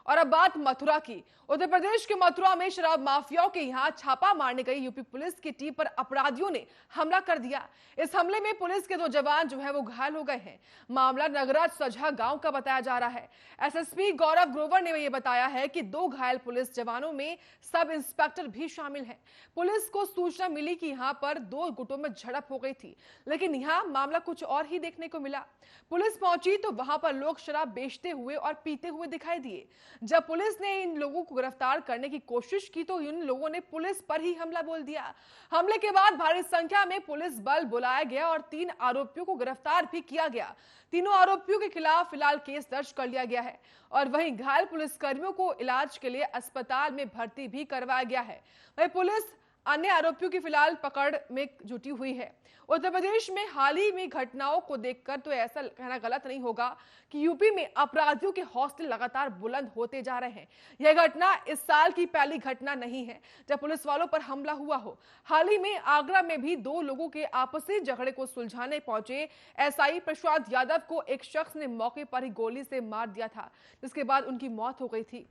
और अब बात मथुरा की। उत्तर प्रदेश के मथुरा में शराब माफियाओं के यहां छापा मारने गई यूपी पुलिस की टीम पर अपराधियों ने हमला कर दिया। इस हमले में पुलिस के 2 जवान जो है वो घायल हो गए हैं। मामला नगरा सजा गांव का बताया जा रहा है। एसएसपी गौरव ग्रोवर ने ये बताया है कि 2 घायल पुलिस जवानों में सब इंस्पेक्टर भी शामिल हैं। पुलिस को सूचना मिली कि यहां पर 2 गुटों में झड़प हो गई थी, लेकिन यहां मामला कुछ और ही देखने को मिला। पुलिस पहुंची तो वहां पर लोग शराब बेचते हुए और पीते हुए दिखाई दिए। जब पुलिस ने इन लोगों को गिरफ्तार करने की कोशिश की तो इन लोगों ने पुलिस पर ही हमला बोल दिया। हमले के बाद भारी संख्या में पुलिस बल बुलाया गया और 3 आरोपियों को गिरफ्तार भी किया गया। तीनों आरोपियों के खिलाफ फिलहाल केस दर्ज कर लिया गया है और वहीं घायल पुलिसकर्मियों को इलाज के लिए अस्पताल में भर्ती भी करवाया गया है। वहीं पुलिस अन्य आरोपियों की फिलहाल पकड़ में जुटी हुई है। उत्तर प्रदेश में हाल ही में घटनाओं को देखकर तो ऐसा कहना गलत नहीं होगा कि यूपी में अपराधियों के हौसले लगातार बुलंद होते जा रहे हैं। यह घटना इस साल की पहली घटना नहीं है जब पुलिस वालों पर हमला हुआ हो। हाल ही में आगरा में भी 2 लोगों के आपसी झगड़े को सुलझाने पहुंचे एसआई प्रसाद यादव को एक शख्स ने मौके पर ही गोली से मार दिया था, जिसके बाद उनकी मौत हो गई थी।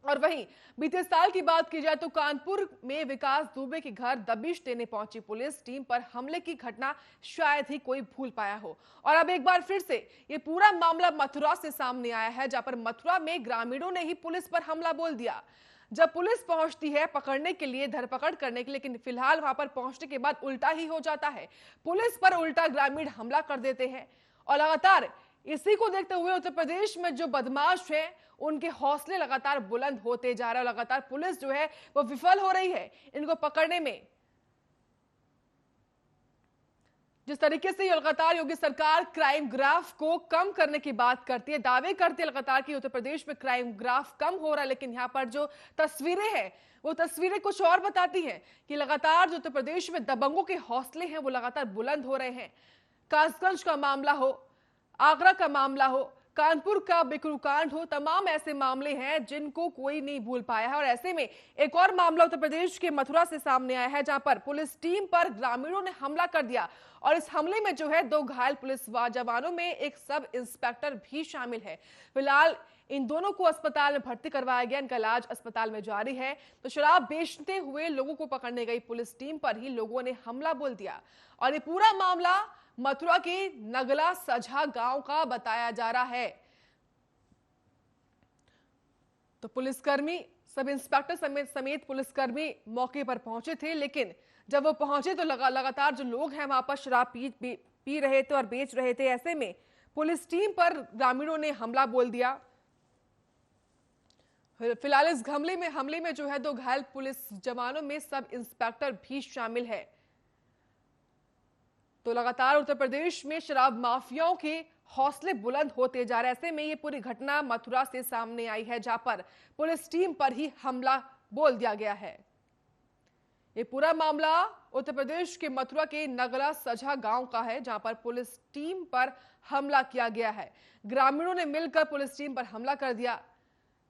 और वहीं बीते साल की बात की जाए तो कानपुर में विकास दुबे के घर दबिश देने पहुंची पुलिस टीम पर हमले की घटना शायद ही कोई भूल पाया हो। और अब एक बार फिर से ये पूरा मामला मथुरा से सामने आया है, जहां पर मथुरा में ग्रामीणों ने ही पुलिस पर हमला बोल दिया। जब पुलिस पहुंचती है पकड़ने के लिए, धरपकड़ करने के लिए, लेकिन फिलहाल वहां पर पहुंचने के बाद उल्टा ही हो जाता है। पुलिस पर उल्टा ग्रामीण हमला कर देते हैं और लगातार इसी को देखते हुए उत्तर प्रदेश में जो बदमाश है उनके हौसले लगातार बुलंद होते जा रहे हैं। लगातार पुलिस जो है वो विफल हो रही है इनको पकड़ने में। जिस तरीके से लगातार योगी सरकार क्राइम ग्राफ को कम करने की बात करती है, दावे करती है लगातार कि उत्तर प्रदेश में क्राइम ग्राफ कम हो रहा है, लेकिन यहां पर जो तस्वीरें हैं वो तस्वीरें कुछ और बताती हैं कि लगातार जो उत्तर प्रदेश में दबंगों के हौसले हैं वो लगातार बुलंद हो रहे हैं। कासगंज का मामला हो, आगरा का मामला हो, कानपुर का बिकरू कांड हो, तमाम ऐसे मामले हैं जिनको कोई नहीं भूल पाया है। और ऐसे में एक और मामला उत्तर प्रदेश के मथुरा से सामने आया है, जहां पर पुलिस टीम पर ग्रामीणों ने हमला कर दिया और इस हमले में जो है 2 घायल पुलिस जवानों में एक सब इंस्पेक्टर भी शामिल है। फिलहाल इन दोनों को अस्पताल में भर्ती करवाया गया, इनका इलाज अस्पताल में जारी है। तो शराब बेचते हुए लोगों को पकड़ने गई पुलिस टीम पर ही लोगों ने हमला बोल दिया और ये पूरा मामला मथुरा के नगला सजा गांव का बताया जा रहा है। तो पुलिसकर्मी, सब इंस्पेक्टर समेत पुलिसकर्मी मौके पर पहुंचे थे, लेकिन जब वो पहुंचे तो लगातार जो लोग हैं वहां पर शराब पी रहे थे और बेच रहे थे। ऐसे में पुलिस टीम पर ग्रामीणों ने हमला बोल दिया। फिलहाल इस हमले में जो है 2 घायल पुलिस जवानों में सब इंस्पेक्टर भी शामिल है। तो लगातार उत्तर प्रदेश में शराब माफियाओं के हौसले बुलंद होते जा रहे हैं। ऐसे में ये पूरी घटना मथुरा से सामने आई है, जहां पर पुलिस टीम पर ही हमला बोल दिया गया है। ये पूरा मामला उत्तर प्रदेश के मथुरा के नगला सजा गांव का है, जहां पर पुलिस टीम पर हमला किया गया है। ग्रामीणों ने मिलकर पुलिस टीम पर हमला कर दिया।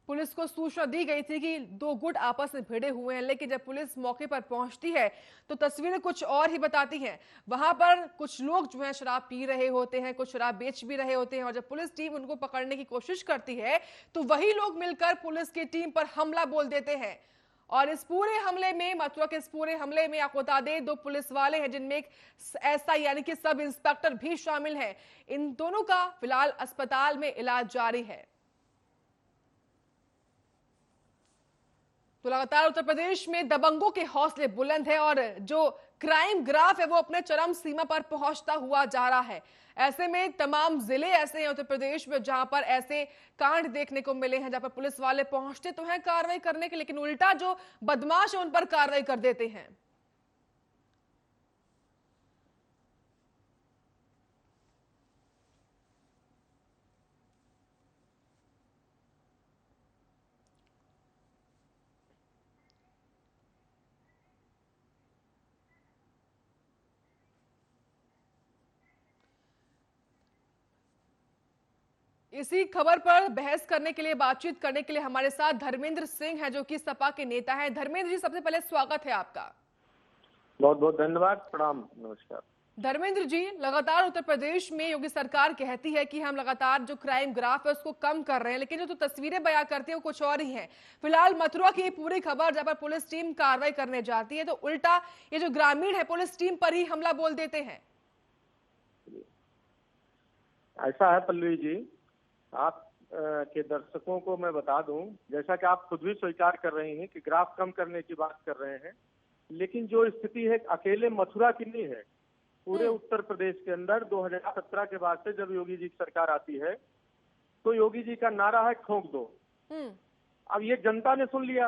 पुलिस को सूचना दी गई थी कि 2 गुट आपस में भिड़े हुए हैं, लेकिन जब पुलिस मौके पर पहुंचती है तो तस्वीरें कुछ और ही बताती हैं। वहां पर कुछ लोग जो है शराब पी रहे होते हैं, कुछ शराब बेच भी रहे होते हैं और जब पुलिस टीम उनको पकड़ने की कोशिश करती है तो वही लोग मिलकर पुलिस की टीम पर हमला बोल देते हैं। और इस पूरे हमले में, मथुरा के इस पूरे हमले में आपको बता दें 2 पुलिस वाले हैं जिनमें एक एसआई यानी कि सब इंस्पेक्टर भी शामिल हैं। इन दोनों का फिलहाल अस्पताल में इलाज जारी है। तो लगातार उत्तर प्रदेश में दबंगों के हौसले बुलंद है और जो क्राइम ग्राफ है वो अपने चरम सीमा पर पहुंचता हुआ जा रहा है। ऐसे में तमाम जिले ऐसे हैं उत्तर प्रदेश में जहां पर ऐसे कांड देखने को मिले हैं, जहां पर पुलिस वाले पहुंचते तो हैं कार्रवाई करने के, लेकिन उल्टा जो बदमाश है उन पर कार्रवाई कर देते हैं। इसी खबर पर बहस करने के लिए, बातचीत करने के लिए हमारे साथ धर्मेंद्र सिंह हैं जो कि सपा के नेता हैं। धर्मेंद्र जी, सबसे पहले स्वागत है आपका। बहुत बहुत धन्यवाद। प्रणाम, नमस्कार। धर्मेंद्र जी, लगातार उत्तर प्रदेश में योगी सरकार कहती है कि हम लगातार जो क्राइम ग्राफ है उसको कम कर रहे हैं, लेकिन जो तो तस्वीरें बयां करती है वो कुछ और ही है। फिलहाल मथुरा की पूरी खबर, जब पर पुलिस टीम कार्रवाई करने जाती है तो उल्टा ये जो ग्रामीण है पुलिस टीम पर ही हमला बोल देते हैं। ऐसा है पल्लवी जी, आप के दर्शकों को मैं बता दूं, जैसा कि आप खुद भी स्वीकार कर रही हैं कि ग्राफ कम करने की बात कर रहे हैं, लेकिन जो स्थिति है अकेले मथुरा की नहीं है, पूरे उत्तर प्रदेश के अंदर 2017 के बाद से जब योगी जी की सरकार आती है तो योगी जी का नारा है ठोक दो। अब ये जनता ने सुन लिया।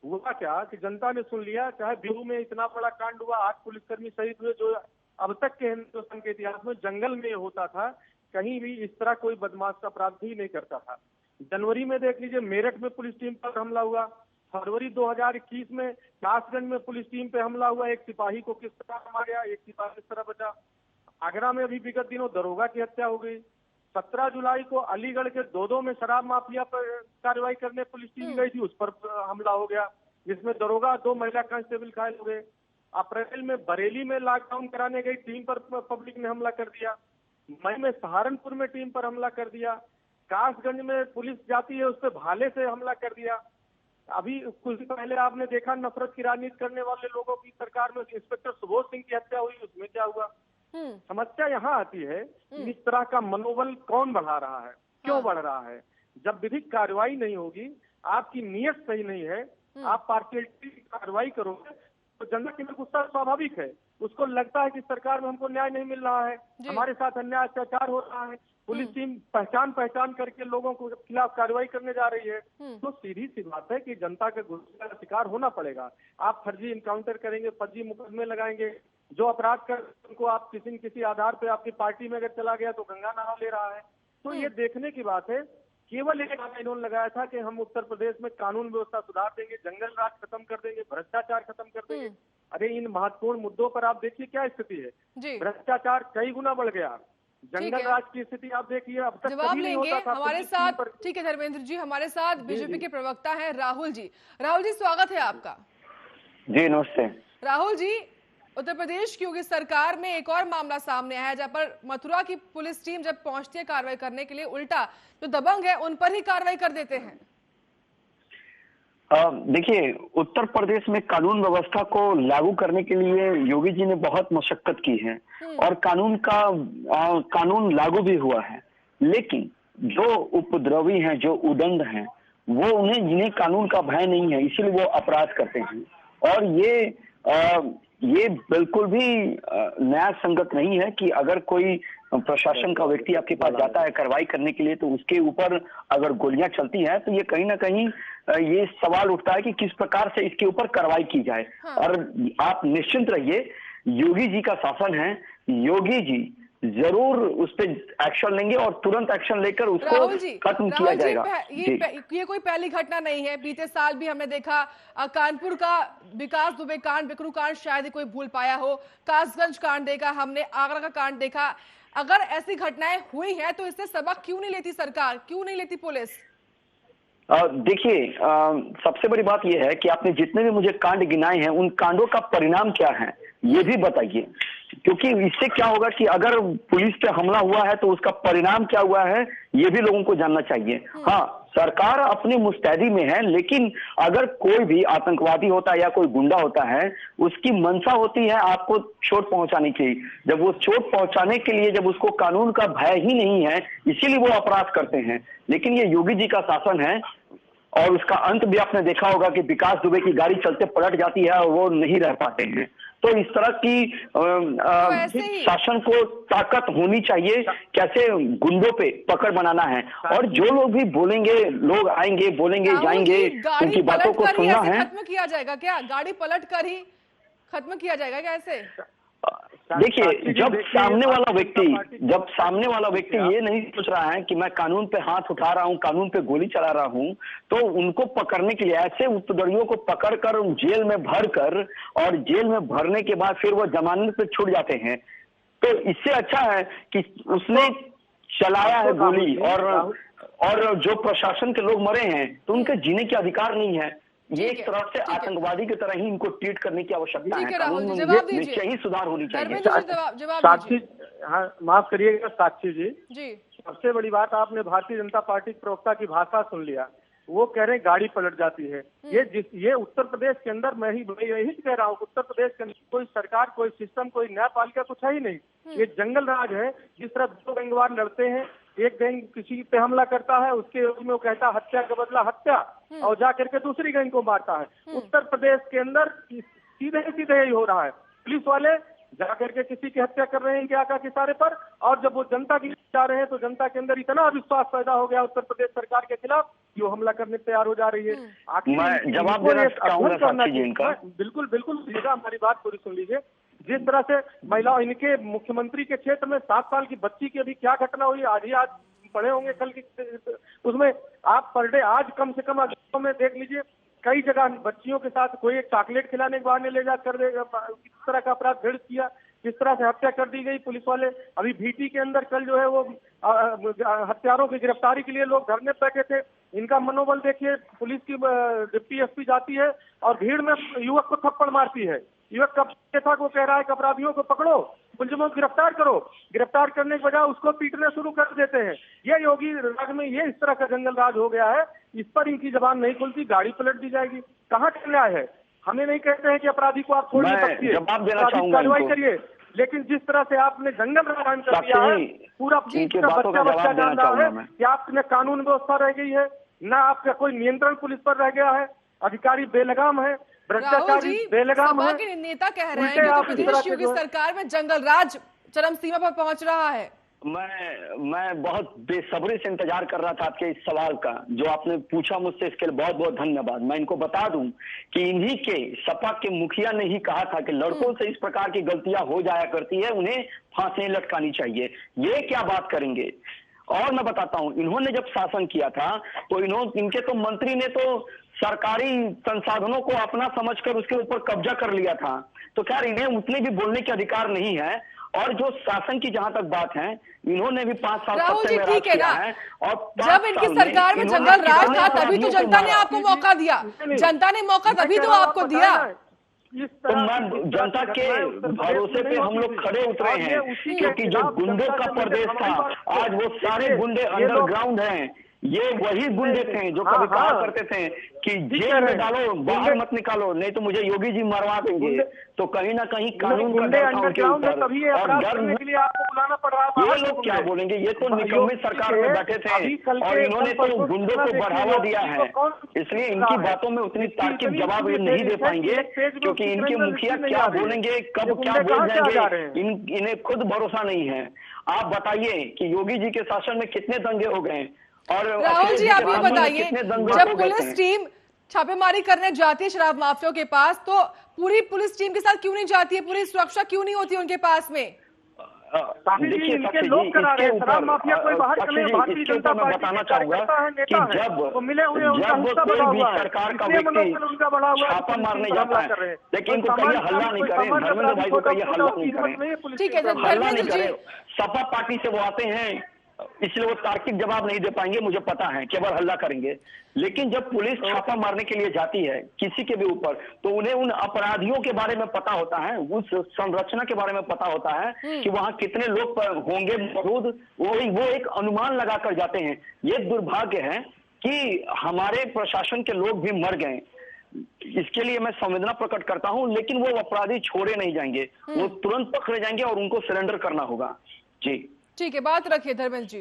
हुआ क्या कि जनता ने सुन लिया, चाहे बिहू में इतना बड़ा कांड हुआ, 8 पुलिसकर्मी शहीद हुए, जो अब तक के हिंदुस्तान के इतिहास में जंगल में होता था, कहीं भी इस तरह कोई बदमाश का अपराध भी नहीं करता था। जनवरी में देख लीजिए मेरठ में पुलिस टीम पर हमला हुआ, फरवरी 2021 में कासगंज में पुलिस टीम पे हमला हुआ, एक सिपाही को किस तरह मारा गया, एक सिपाही किस तरह बचा। आगरा में अभी विगत दिनों दरोगा की हत्या हो गई। 17 जुलाई को अलीगढ़ के दो में शराब माफिया पर कार्रवाई करने पुलिस टीम गई थी, उस पर हमला हो गया जिसमें दरोगा 2 महिला कांस्टेबल घायल हो गए। अप्रैल में बरेली में लॉकडाउन कराने गई टीम पर पब्लिक ने हमला कर दिया। मई में सहारनपुर में टीम पर हमला कर दिया। कासगंज में पुलिस जाती है, उस पर भाले से हमला कर दिया। अभी कुछ दिन पहले आपने देखा नफरत की राजनीति करने वाले लोगों की सरकार में इंस्पेक्टर सुबोध सिंह की हत्या हुई, उसमें क्या हुआ। समस्या यहाँ आती है इस तरह का मनोबल कौन बढ़ा रहा है, क्यों बढ़ रहा है। जब विधिक कार्रवाई नहीं होगी, आपकी नीयत सही नहीं है, आप पार्शियलिटी की कार्रवाई करोगे तो जनता के लिए गुस्सा स्वाभाविक है। उसको लगता है कि सरकार में हमको न्याय नहीं मिल रहा है, हमारे साथ अन्याय अत्याचार हो रहा है। पुलिस टीम पहचान करके लोगों को खिलाफ कार्रवाई करने जा रही है, तो सीधी सी बात है कि जनता के गुस्से का शिकार होना पड़ेगा। आप फर्जी इनकाउंटर करेंगे, फर्जी मुकदमे लगाएंगे, जो अपराध कर उनको आप किसी न किसी आधार पे आपकी पार्टी में अगर चला गया तो गंगा नहा ले रहा है। तो ये देखने की बात है। केवल एक इन्होंने लगाया था कि हम उत्तर प्रदेश में कानून व्यवस्था सुधार देंगे, जंगल राज खत्म कर देंगे, भ्रष्टाचार खत्म कर देंगे। अरे इन महत्वपूर्ण मुद्दों पर आप देखिए क्या स्थिति है। भ्रष्टाचार कई गुना बढ़ गया, जंगल राज की स्थिति आप देखिए, अब तक जवाब लेंगे हमारे साथ। ठीक है धर्मेंद्र जी, हमारे साथ बीजेपी के प्रवक्ता हैं राहुल जी। राहुल जी, स्वागत है आपका। जी नमस्ते। राहुल जी, उत्तर प्रदेश की योगी सरकार में एक और मामला सामने आया है, जहां पर मथुरा की पुलिस टीम जब पहुंचती है कार्रवाई करने के लिए, उल्टा जो दबंग है उन पर ही कार्रवाई कर देते हैं। देखिए, उत्तर प्रदेश में कानून व्यवस्था को लागू करने के लिए योगी जी ने बहुत मशक्कत की है और कानून लागू भी हुआ है, लेकिन जो उपद्रवी हैं, जो उदंड हैं, वो जिन्हें कानून का भय नहीं है, इसीलिए वो अपराध करते हैं। और ये बिल्कुल भी न्याय संगत नहीं है कि अगर कोई प्रशासन का व्यक्ति आपके पास जाता है कार्रवाई करने के लिए, तो उसके ऊपर अगर गोलियां चलती हैं तो ये कहीं ना कहीं ये सवाल उठता है कि किस प्रकार से इसके ऊपर कार्रवाई की जाए। और आप निश्चिंत रहिए, योगी जी का शासन है, योगी जी जरूर उस पर एक्शन लेंगे और तुरंत एक्शन लेकर उसको खत्म किया जाएगा। ये कोई पहली घटना नहीं है, बीते साल भी हमने देखा कानपुर का विकास दुबे कांड, बिकरू कांड शायद ही कोई भूल पाया हो, कासगंज कांड देखा हमने, आगरा का कांड देखा। अगर ऐसी घटनाएं हुई हैं तो इससे सबक क्यों नहीं लेती सरकार, क्यों नहीं लेती पुलिस? देखिए, सबसे बड़ी बात यह है कि आपने जितने भी मुझे कांड गिनाए हैं, उन कांडों का परिणाम क्या है ये भी बताइए, क्योंकि इससे क्या होगा कि अगर पुलिस पे हमला हुआ है तो उसका परिणाम क्या हुआ है ये भी लोगों को जानना चाहिए। हाँ, सरकार अपनी मुस्तैदी में है, लेकिन अगर कोई भी आतंकवादी होता है या कोई गुंडा होता है, उसकी मंशा होती है आपको चोट पहुंचाने की। जब वो चोट पहुंचाने के लिए, जब उसको कानून का भय ही नहीं है, इसीलिए वो अपराध करते हैं। लेकिन ये योगी जी का शासन है और उसका अंत भी आपने देखा होगा कि विकास दुबे की गाड़ी चलते पलट जाती है और वो नहीं रह पाते हैं। तो इस तरह की शासन को ताकत होनी चाहिए, कैसे गुंडों पे पकड़ बनाना है। और जो लोग भी बोलेंगे, लोग आएंगे, बोलेंगे, जाएंगे, उनकी बातों को सुनना है। खत्म किया जाएगा क्या? गाड़ी पलट कर ही खत्म किया जाएगा क्या ऐसे? देखिए, जब सामने वाला व्यक्ति ये नहीं सोच रहा है कि मैं कानून पे हाथ उठा रहा हूं, कानून पे गोली चला रहा हूं, तो उनको पकड़ने के लिए ऐसे उपद्रवियों को पकड़कर जेल में भरकर, और जेल में भरने के बाद फिर वो जमानत पे छूट जाते हैं। तो इससे अच्छा है कि उसने चलाया है गोली और जो प्रशासन के लोग मरे हैं तो उनके जीने के अधिकार नहीं है। ये एक तरह से आतंकवादी की तरह ही इनको ट्रीट करने की आवश्यकता है। राहुल जी, जवाब दीजिए। निश्चय ही सुधार होनी चाहिए। जवाब साक्षी, हाँ माफ करिएगा साक्षी जी। सबसे बड़ी बात, आपने भारतीय जनता पार्टी के प्रवक्ता की भाषा सुन लिया। वो कह रहे हैं गाड़ी पलट जाती है। ये उत्तर प्रदेश के अंदर मैं यही कह रहा हूँ, उत्तर प्रदेश के अंदर कोई सरकार, कोई सिस्टम, कोई न्यायपालिका कुछ है ही नहीं। ये जंगल राज है। जिस तरह दो गैंगवार लड़ते हैं, एक गैंग किसी पे हमला करता है, उसके में वो कहता है हत्या का बदला हत्या, और जा करके दूसरी गैंग को मारता है। उत्तर प्रदेश के अंदर सीधे सीधे यही हो रहा है। पुलिस वाले जाकर के किसी की हत्या कर रहे हैं इनके आका के इशारे पर, और जब वो जनता की जा रहे हैं तो जनता के अंदर इतना अविश्वास पैदा हो गया उत्तर प्रदेश सरकार के खिलाफ कि वो हमला करने तैयार हो जा रही है। मैं जवाब देना चाहूंगा साक्षी जी इनका। बिल्कुल लीजिएगा, हमारी बात पूरी सुन लीजिए। जिस तरह से महिला, इनके मुख्यमंत्री के क्षेत्र में 7 साल की बच्ची की अभी क्या घटना हुई, आज पढ़े होंगे कल की, उसमें आप पर डे आज कम से कम अखबारों में देख लीजिए, कई जगह बच्चियों के साथ कोई एक चॉकलेट खिलाने के बहाने ले जा कर किस तरह का अपराध घटित किया, किस तरह से हत्या कर दी गई पुलिस वाले। अभी भीटी के अंदर कल जो है वो हत्यारों की गिरफ्तारी के लिए लोग धरने बैठे थे। इनका मनोबल देखिए, पुलिस की डिप्टी एसपी जाती है और भीड़ में युवक को थप्पड़ मारती है। युवक कब था, वो कह रहा है कि अपराधियों को पकड़ो, मुलजिमों को गिरफ्तार करो। गिरफ्तार करने के बजाय उसको पीटने शुरू कर देते हैं। ये योगी राज में ये इस तरह का जंगल राज हो गया है। इस पर इनकी जबान नहीं खुलती, गाड़ी पलट दी जाएगी। कहाँ का न्याय है? हमें नहीं कहते हैं कि अपराधी को आप छोड़ सकती है, कार्रवाई करिए, लेकिन जिस तरह से आपने जंगल राज कर दिया है, पूरा बच्चा जान रहा है कि आपने कानून व्यवस्था रह गई है, ना आपका कोई नियंत्रण पुलिस पर रह गया है, अधिकारी बेलगाम है, भ्रष्टाचारी बेलगाम है। के नेता कह रहे हैं कि उत्तर प्रदेश योगी सरकार में जंगल राज चरम सीमा पर पहुंच रहा है। मैं बहुत बेसब्री से इंतजार कर रहा था आपके इस सवाल का, जो आपने पूछा मुझसे, इसके लिए बहुत बहुत धन्यवाद। मैं इनको बता दूं कि इन्हीं के सपा के मुखिया ने ही कहा था कि लड़कों से इस प्रकार की गलतियां हो जाया करती है, उन्हें फांसी लटकानी चाहिए। ये क्या बात करेंगे? और मैं बताता हूं, इन्होंने जब शासन किया था तो इनके तो मंत्री ने तो सरकारी संसाधनों को अपना समझकर उसके ऊपर कब्जा कर लिया था। तो खैर इन्हें उतने भी बोलने के अधिकार नहीं है। और जो शासन की जहां तक बात है, इन्होंने भी 5 साल राहुल जी ठीक है ना, और जब इनकी सरकार में जंगल राज था तभी तो जनता ने आपको मौका दिया, जनता ने मौका तभी तो आपको दिया। तो मैं जनता के भरोसे पे हम लोग खड़े उतरे हैं, क्योंकि जो गुंडों का प्रदेश था, आज वो सारे गुंडे अंडरग्राउंड हैं। ये वही गुंडे थे जो कभी कहा करते थे कि जेल में डालो, बाहर मत निकालो, नहीं तो मुझे योगी जी मरवा देंगे। तो कहीं ना कहीं कानून का डर था उनके ऊपर, और डर के लिए आपको बुलाना पड़ रहा है। ये लोग क्या बोलेंगे? ये तो निकम्मी सरकार में बैठे थे और इन्होंने तो गुंडों को बढ़ावा दिया है, इसलिए इनकी बातों में उतनी तार्किक जवाब ये नहीं दे पाएंगे, क्योंकि इनके मुखिया क्या बोलेंगे, कब क्या बोल जाएंगे, इन्हें खुद भरोसा नहीं है। आप बताइए कि योगी जी के शासन में कितने दंगे हो गए? और राहुल जी आप ये बताइए, जब पुलिस टीम छापेमारी करने जाती है शराब माफियाओं के पास, तो पूरी पुलिस टीम के साथ क्यों नहीं जाती है? पूरी सुरक्षा क्यों नहीं होती उनके पास में? देखिए इनके लोग करा रहे हैं, शराब माफिया कोई बाहर चले, भारतीय जनता पार्टी बताना चाहूंगा कि जब मिले हुए कोई भी सरकार का व्यक्ति छापा मारने जाता है, लेकिन इनको कहिए हल्ला नहीं करें, धर्मेंद्र भाई को कहिए हल्ला नहीं करें, ठीक है, हल्ला नहीं करें। सपा पार्टी से वो आते हैं, इसलिए वो तार्किक जवाब नहीं दे पाएंगे, मुझे पता है, केवल हल्ला करेंगे। लेकिन जब पुलिस छापा मारने के लिए जाती है किसी के भी ऊपर, तो उन्हें उन अपराधियों के बारे में पता होता है, उस संरचना के बारे में पता होता है कि वहां कितने लोग होंगे मौजूद, वो एक अनुमान लगा कर जाते हैं। ये दुर्भाग्य है कि हमारे प्रशासन के लोग भी मर गए, इसके लिए मैं संवेदना प्रकट करता हूं, लेकिन वो अपराधी छोड़े नहीं जाएंगे, वो तुरंत पकड़े जाएंगे और उनको सरेंडर करना होगा। जी ठीक है, बात रखिए धर्मेंद्र जी।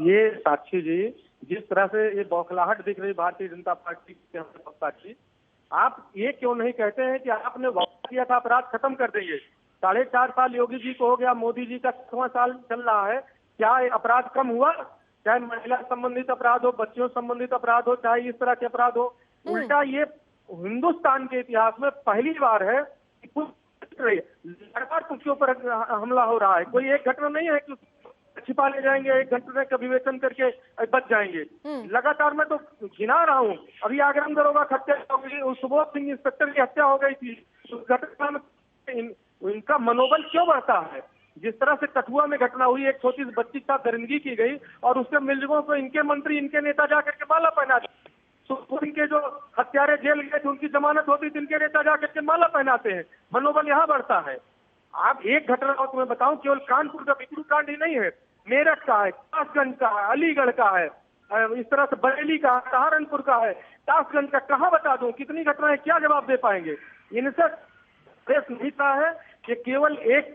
ये साक्षी जी, जिस तरह से ये बौखलाहट दिख रही भारतीय जनता पार्टी के साक्षी, आप ये क्यों नहीं कहते हैं कि आपने वादा किया था अपराध खत्म कर देंगे? 4.5 साल योगी जी को हो गया, मोदी जी का 6वां साल चल रहा है, क्या अपराध कम हुआ? चाहे महिला संबंधित अपराध हो, बच्चियों संबंधित अपराध हो, चाहे इस तरह के अपराध हो। उल्टा ये हिंदुस्तान के इतिहास में पहली बार है कि लगातार उसके ऊपर हमला हो रहा है। कोई एक घटना नहीं है कि छिपा ले जाएंगे, एक घटना का विवेचन करके बच जाएंगे। लगातार मैं तो गिना रहा हूँ, अभी आगरा में दरोगा हत्या हो गई, सुबोध सिंह इंस्पेक्टर की हत्या हो गई थी। उस घटना में इनका मनोबल क्यों बढ़ता है? जिस तरह से कठुआ में घटना हुई, एक छोटी सी बच्ची के साथ दरिंदगी की गई और उसके मुलजिमों को इनके मंत्री, इनके नेता जाकर के माला पहना दिया। सुप्रीम के जो हत्यारे जेल गए थे उनकी जमानत होती थी, इनके नेता जाकर के माला पहनाते हैं, मनोबल यहाँ बढ़ता है। आप एक घटना और तुम्हें बताऊं, केवल कानपुर का बिकरू कांड ही नहीं है, मेरठ का है, कासगंज का है, अलीगढ़ का है, इस तरह से बरेली का, सहारनपुर का है, कासगंज का, कहाँ बता दूं कितनी घटनाएं, क्या जवाब दे पाएंगे। इनसे देश नहीं था है कि केवल एक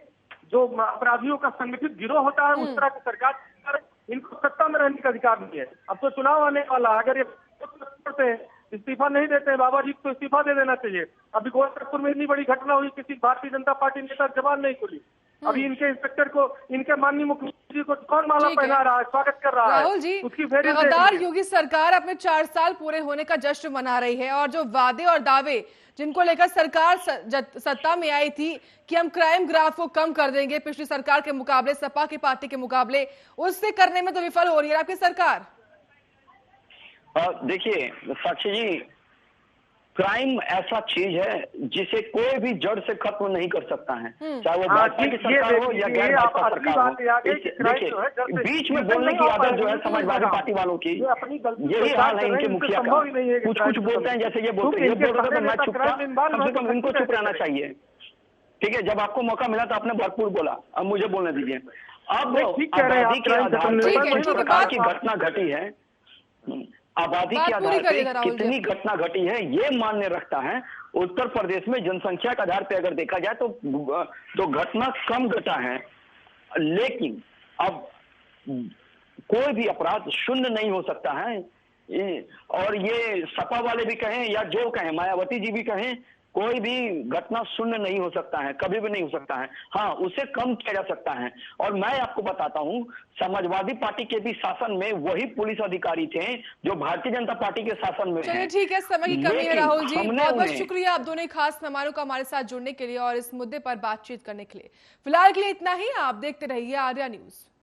जो अपराधियों का संगठित गिरोह होता है उस तरह की सरकार, इनको सत्ता में रहने का अधिकार नहीं है। अब तो चुनाव आने वाला, अगर ये करते हैं, इस्तीफा नहीं देते हैं, बाबा जी को इस्तीफा दे देना चाहिए। अभी गोरखपुर में इतनी बड़ी घटना हुई, किसी भारतीय जनता पार्टी नेता जवान नहीं खुली। अभी इनके इंस्पेक्टर को, इनके माननीय मुख्यमंत्री जी को कौन माला पहना रहा है, स्वागत कर रहा है। राहुल जी, उसकी लगातार योगी सरकार अपने 4 साल पूरे होने का जश्न मना रही है और जो वादे और दावे जिनको लेकर सरकार सत्ता में आई थी कि हम क्राइम ग्राफ को कम कर देंगे पिछली सरकार के मुकाबले, सपा की पार्टी के मुकाबले, उससे करने में तो विफल हो रही है आपकी सरकार। देखिए साक्षी जी, क्राइम ऐसा चीज है जिसे कोई भी जड़ से खत्म नहीं कर सकता है, चाहे वो भाजपा की सरकार हो या गैर भाजपा सरकार हो। देखिए, बीच में बोलने की आदत जो है समाजवादी पार्टी वालों की, यही हाल है इनके मुखिया का। कुछ कुछ बोलते हैं, जैसे ये बोलते हैं, ये बोल रहे थे तो मैं चुप था, कम से कम इनको चुप रहना चाहिए। ठीक है, जब आपको मौका मिला तो आपने भरपूर बोला, अब मुझे बोलने दीजिए। अब आबादी के आधार पर किस प्रकार की घटना घटी है, आबादी के आधार पर कितनी घटना घटी है, ये मान्य रखता है। उत्तर प्रदेश में जनसंख्या के आधार पर अगर देखा जाए तो घटना कम घटा है, लेकिन अब कोई भी अपराध शून्य नहीं हो सकता है। और ये सपा वाले भी कहें या जो कहें, मायावती जी भी कहें, कोई भी घटना शून्य नहीं हो सकता है, कभी भी नहीं हो सकता है। हाँ, उसे कम किया जा सकता है। और मैं आपको बताता हूं, समाजवादी पार्टी के भी शासन में वही पुलिस अधिकारी थे जो भारतीय जनता पार्टी के शासन में चलिए ठीक है, समय की कमी है राहुल जी, बहुत बहुत शुक्रिया आप दोनों खास मेहमानों का हमारे साथ जुड़ने के लिए और इस मुद्दे पर बातचीत करने के लिए। फिलहाल के लिए इतना ही, आप देखते रहिए आर्या न्यूज।